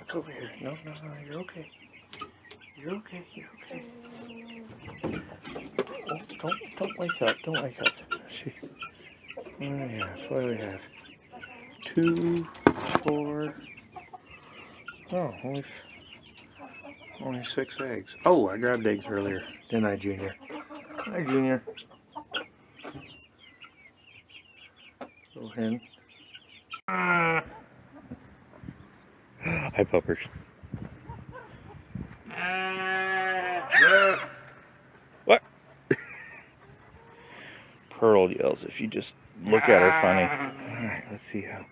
Look over here. No, no, no, you're okay. You're okay, you're okay. Oh, don't wake up, don't wake up. She, oh yes, what do we have? 2, 4, oh, only 6 eggs. Oh, I grabbed eggs earlier, didn't I, Junior? Hi, Junior. Little hen. Hi, puppers. What? Pearl yells if you just look at her funny. Alright, let's see how.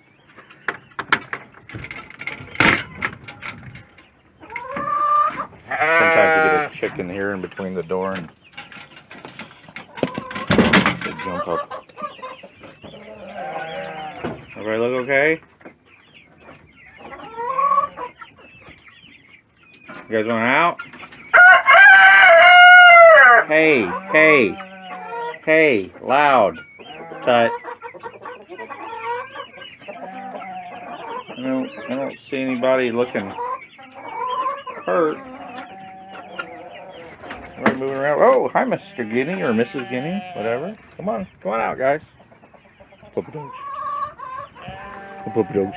Sometimes you get a chicken here in between the door and they jump up. Everybody look okay? You guys want out? Hey, hey, hey, loud. Tut. I don't see anybody looking hurt. Everybody moving around. Oh, hi, Mr. Guinea or Mrs. Guinea, whatever. Come on out, guys. Puppy dogs. Puppy dogs.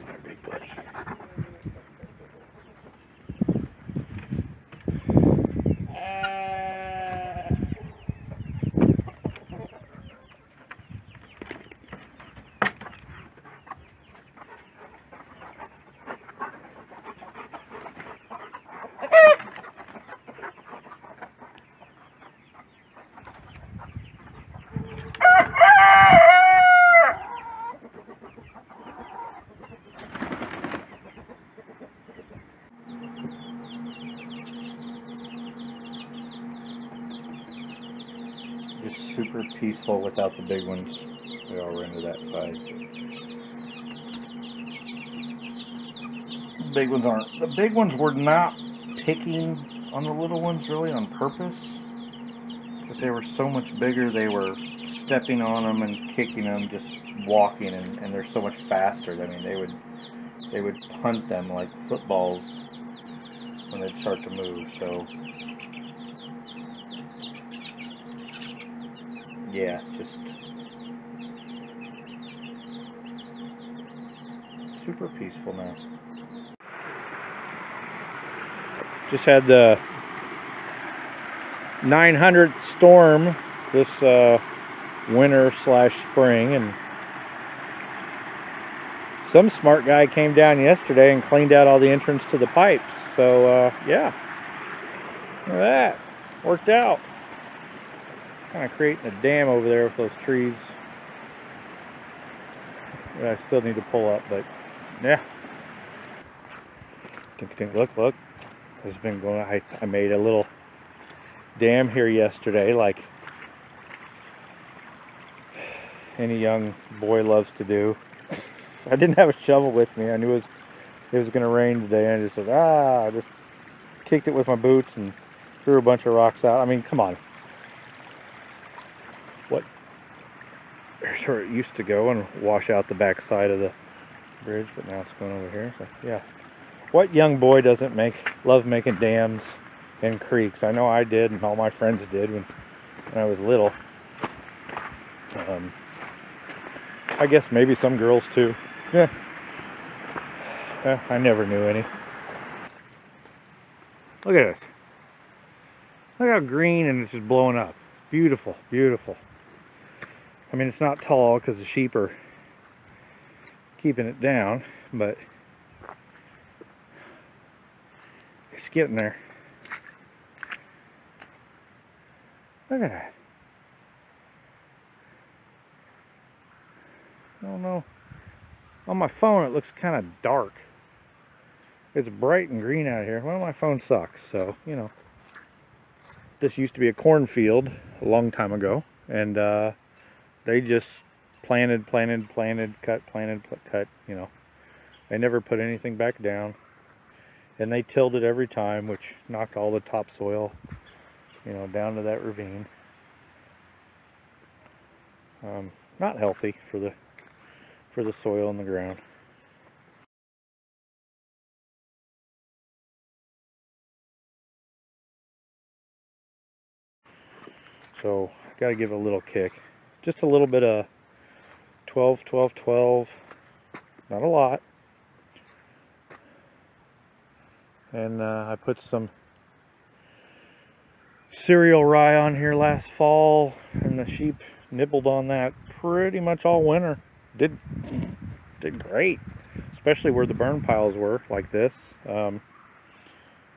My big buddy. Just super peaceful without the big ones. We all ran to that side. The big ones were not picking on the little ones really on purpose, but they were so much bigger, they were stepping on them and kicking them, just walking, and they're so much faster. I mean, they would punt them like footballs when they'd start to move. So yeah, just super peaceful now. Just had the 900th storm this winter/spring, and some smart guy came down yesterday and cleaned out all the entrance to the pipes. So yeah, look at that, worked out. Kind of creating a dam over there with those trees that I still need to pull up, but yeah. Look, it's been going. I made a little dam here yesterday, like any young boy loves to do. I didn't have a shovel with me. I knew it was going to rain today, and I just said, I just kicked it with my boots and threw a bunch of rocks out. I mean, come on. What? There's where it used to go and wash out the back side of the bridge, but now it's going over here. So yeah. What young boy doesn't love making dams and creeks? I know I did, and all my friends did when I was little. I guess maybe some girls too. Yeah. I never knew any. Look at this. Look how green, and it's just blowing up. Beautiful, beautiful. I mean, it's not tall because the sheep are keeping it down, but it's getting there. Look at that. I don't know. On my phone, it looks kind of dark. It's bright and green out here. Well, my phone sucks, so, you know. This used to be a cornfield a long time ago, and they just planted, cut, you know. They never put anything back down, and they tilled it every time, which knocked all the topsoil, you know, down to that ravine. not healthy for the soil in the ground. So got to give it a little kick. Just a little bit of 12, 12, 12. Not a lot. And I put some cereal rye on here last fall, and the sheep nibbled on that pretty much all winter. Did great, especially where the burn piles were like this. You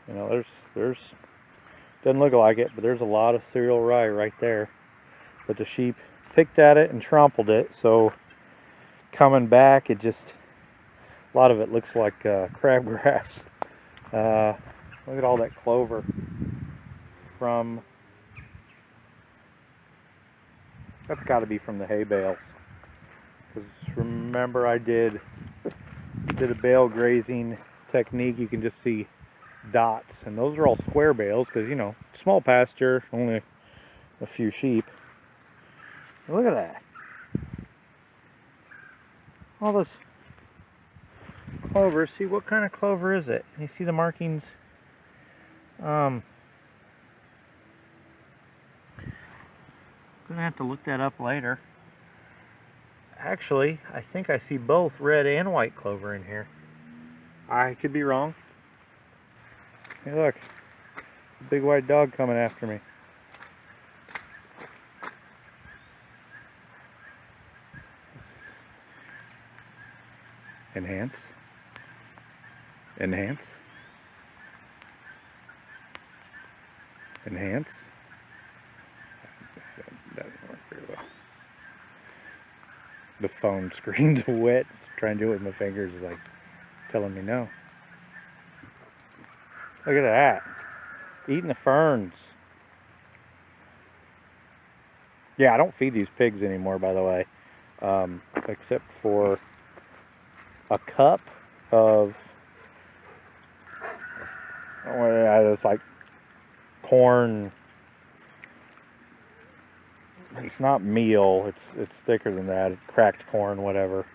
know, there's doesn't look like it, but there's a lot of cereal rye right there. But the sheep picked at it and trampled it, so coming back, it just, a lot of it looks like crabgrass. Look at all that clover from, that's got to be from the hay bales. Because remember, I did a bale grazing technique. You can just see dots, and those are all square bales because, you know, small pasture, only a few sheep. Look at that. All this clover. See, what kind of clover is it? You see the markings? Gonna have to look that up later. Actually, I think I see both red and white clover in here. I could be wrong. Hey, look, a big white dog coming after me. Enhance. Enhance. Enhance. That doesn't work very well. The phone screen's wet. Trying to do it with my fingers is like telling me no. Look at that. Eating the ferns. Yeah, I don't feed these pigs anymore, by the way. Except for a cup of, it's like corn. It's not meal, it's thicker than that. Cracked corn, whatever.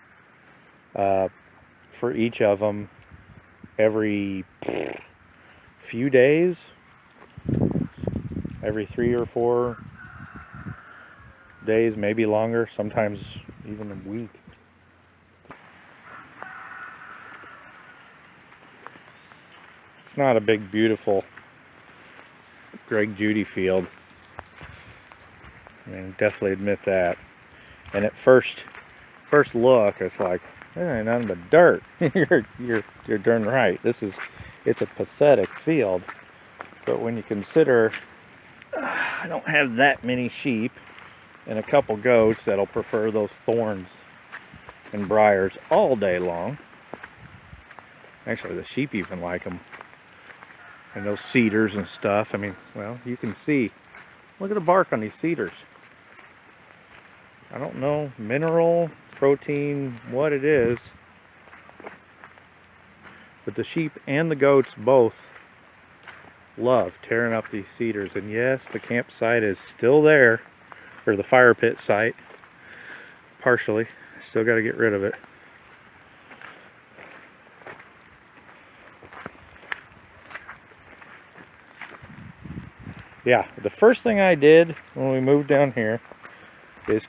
For each of them, every few days, every 3 or 4 days, maybe longer, sometimes even a week. It's not a big, beautiful Greg Judy field. I mean, definitely admit that. And at first look, it's like, there ain't nothing but dirt. you're darn right. It's a pathetic field. But when you consider I don't have that many sheep and a couple goats that'll prefer those thorns and briars all day long. Actually, the sheep even like them. And those cedars and stuff. I mean, well, you can see. Look at the bark on these cedars. I don't know, mineral, protein, what it is. But the sheep and the goats both love tearing up these cedars. And yes, the campsite is still there, or the fire pit site, partially. Still got to get rid of it. Yeah, the first thing I did when we moved down here is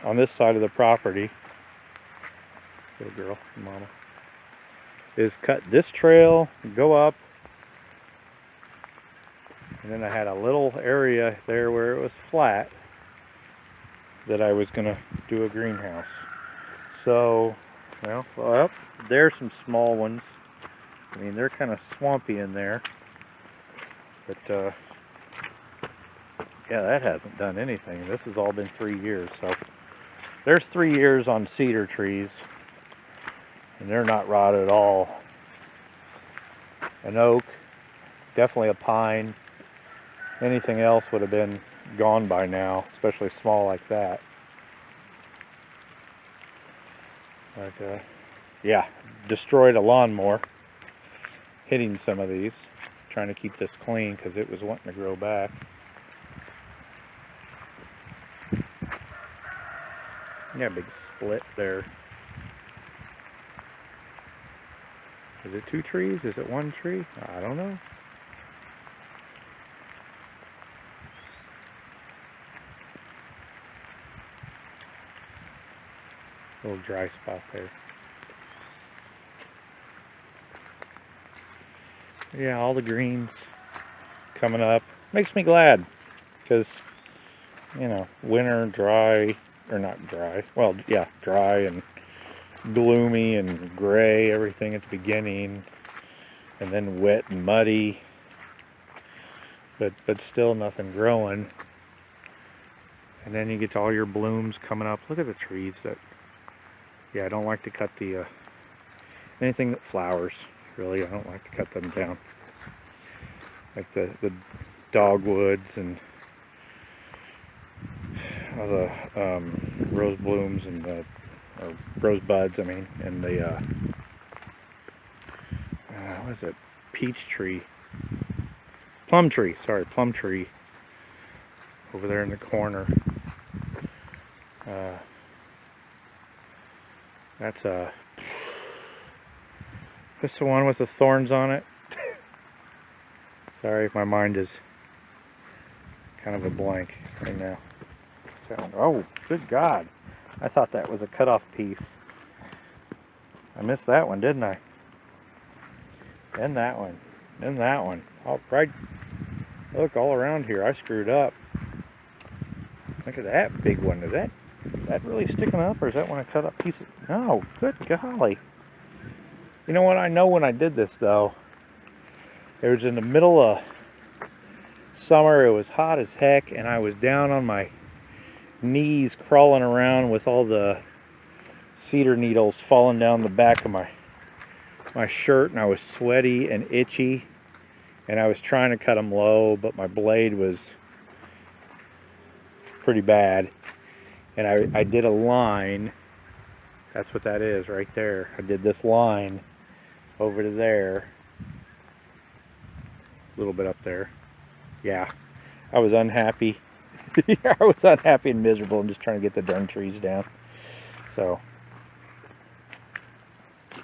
on this side of the property, little girl, mama, is cut this trail, go up, and then I had a little area there where it was flat that I was going to do a greenhouse. So, well, up there's some small ones. I mean, they're kind of swampy in there, but yeah, that hasn't done anything. This has all been 3 years, so there's 3 years on cedar trees, and they're not rotted at all. An oak, definitely a pine. Anything else would have been gone by now, especially small like that. But yeah, destroyed a lawnmower, hitting some of these, trying to keep this clean because it was wanting to grow back. Yeah, big split there. Is it 2 trees? Is it 1 tree? I don't know. Little dry spot there. Yeah, all the greens coming up. Makes me glad, because, you know, winter, dry, or not dry, well, yeah, dry and gloomy and gray, everything at the beginning, and then wet and muddy, but still nothing growing. And then you get to all your blooms coming up. Look at the trees that, yeah, I don't like to cut the, anything that flowers, really, I don't like to cut them down. Like the dogwoods and the rose blooms and the, or rose buds, I mean, and the, what is it, peach tree, plum tree, sorry, plum tree, over there in the corner. That's this the one with the thorns on it? Sorry, my mind is kind of a blank right now. Oh, good God. I thought that was a cutoff piece. I missed that one, didn't I? And that one. And that one. Oh, right. Look, all around here, I screwed up. Look at that big one. Is that really sticking up, or is that when I cut up pieces? No, good golly. You know what? I know when I did this, though. It was in the middle of summer. It was hot as heck, and I was down on my knees crawling around with all the cedar needles falling down the back of my shirt, and I was sweaty and itchy, and I was trying to cut them low, but my blade was pretty bad, and I did a line. That's what that is right there. I did this line over to there, a little bit up there. Yeah, I was unhappy. I was unhappy and miserable and just trying to get the darn trees down. So,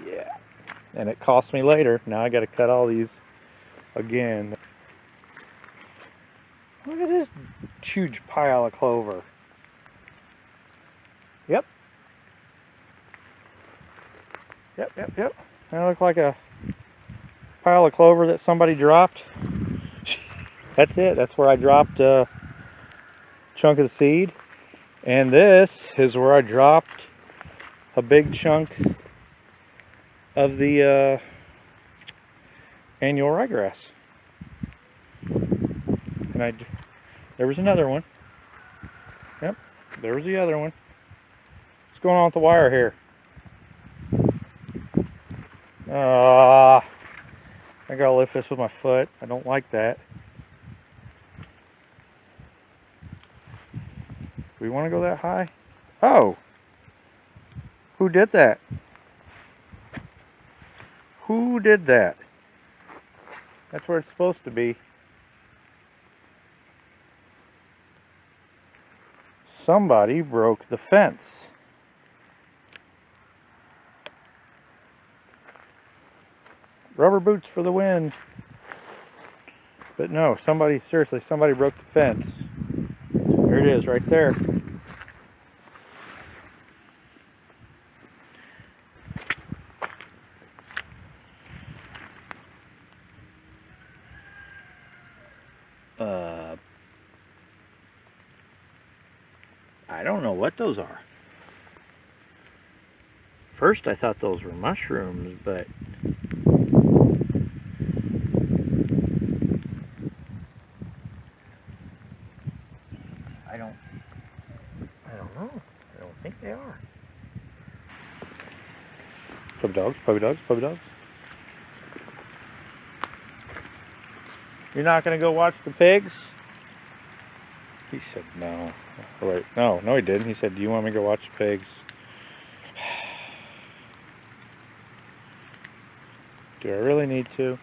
yeah. And it cost me later. Now I got to cut all these again. Look at this huge pile of clover. Yep. Yep. That looks like a pile of clover that somebody dropped. That's it. That's where I dropped a chunk of the seed. And this is where I dropped a big chunk of the annual ryegrass. And there was another one. Yep, there was the other one. What's going on with the wire here? I gotta lift this with my foot. I don't like that. Do we want to go that high? Oh! Who did that? Who did that? That's where it's supposed to be. Somebody broke the fence. Rubber boots for the win. But no, seriously, somebody broke the fence. There it is, right there. I don't know what those are. First I thought those were mushrooms, but I don't know. I don't think they are. Puppy dogs, puppy dogs, puppy dogs. You're not gonna go watch the pigs? He said no. Oh, wait, no, he didn't. He said, do you want me to go watch the pigs? Do I really need to?